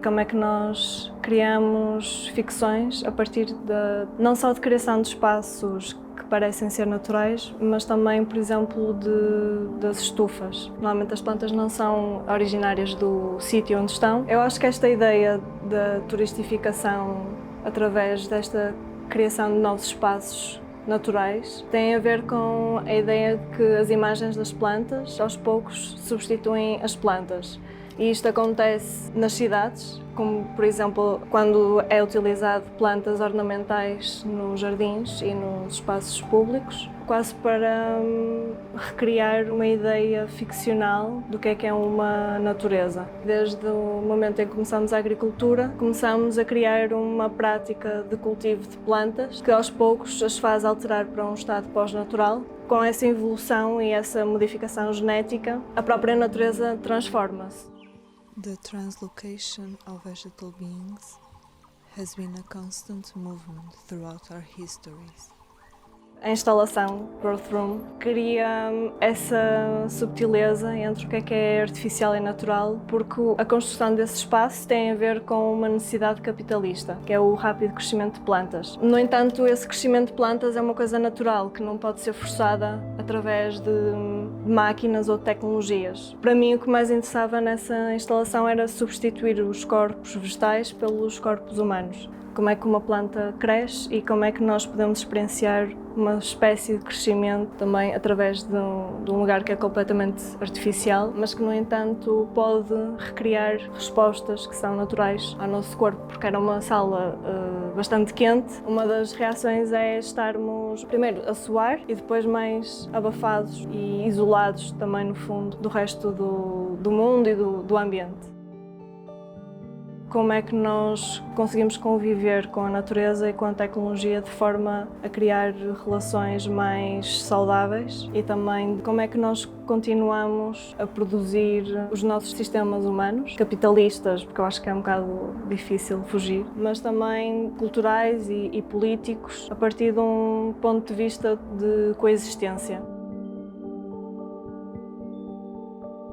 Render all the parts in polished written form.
como é que nós criamos ficções a partir não só de criação de espaços que parecem ser naturais, mas também, por exemplo, das estufas. Normalmente as plantas não são originárias do sítio onde estão. Eu acho que esta ideia da turistificação através desta criação de novos espaços naturais tem a ver com a ideia de que as imagens das plantas, aos poucos, substituem as plantas. E isto acontece nas cidades, como, por exemplo, quando é utilizado plantas ornamentais nos jardins e nos espaços públicos, quase para recriar uma ideia ficcional do que é uma natureza. Desde o momento em que começamos a agricultura, começamos a criar uma prática de cultivo de plantas que aos poucos as faz alterar para um estado pós-natural. Com essa evolução e essa modificação genética, a própria natureza transforma-se. The translocation of vegetal beings has been a constant movement throughout our histories. A instalação Growth Room cria essa subtileza entre o que é artificial e natural, porque a construção desse espaço tem a ver com uma necessidade capitalista, que é o rápido crescimento de plantas. No entanto, esse crescimento de plantas é uma coisa natural, que não pode ser forçada através de máquinas ou tecnologias. Para mim, o que mais interessava nessa instalação era substituir os corpos vegetais pelos corpos humanos. Como é que uma planta cresce e como é que nós podemos experienciar uma espécie de crescimento também através de um lugar que é completamente artificial, mas que, no entanto, pode recriar respostas que são naturais ao nosso corpo, porque era uma sala bastante quente. Uma das reações é estarmos primeiro a suar e depois mais abafados e isolados também, no fundo, do resto do mundo e do ambiente. Como é que nós conseguimos conviver com a natureza e com a tecnologia de forma a criar relações mais saudáveis e também como é que nós continuamos a produzir os nossos sistemas humanos, capitalistas, porque eu acho que é um bocado difícil fugir, mas também culturais e políticos a partir de um ponto de vista de coexistência.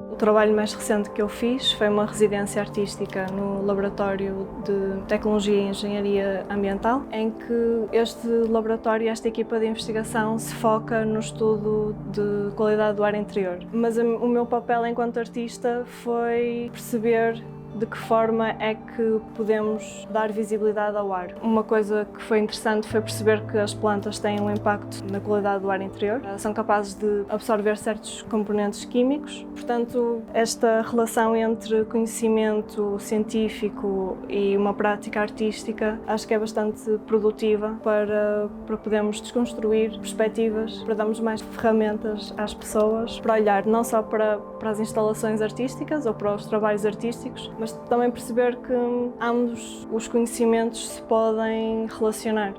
O trabalho mais recente que eu fiz foi uma residência artística no Laboratório de Tecnologia e Engenharia Ambiental, em que este laboratório, esta equipa de investigação, se foca no estudo de qualidade do ar interior. Mas o meu papel enquanto artista foi perceber de que forma é que podemos dar visibilidade ao ar. Uma coisa que foi interessante foi perceber que as plantas têm um impacto na qualidade do ar interior. São capazes de absorver certos componentes químicos. Portanto, esta relação entre conhecimento científico e uma prática artística acho que é bastante produtiva para podermos desconstruir perspectivas, para darmos mais ferramentas às pessoas, para olhar não só para as instalações artísticas ou para os trabalhos artísticos, mas também perceber que ambos os conhecimentos se podem relacionar.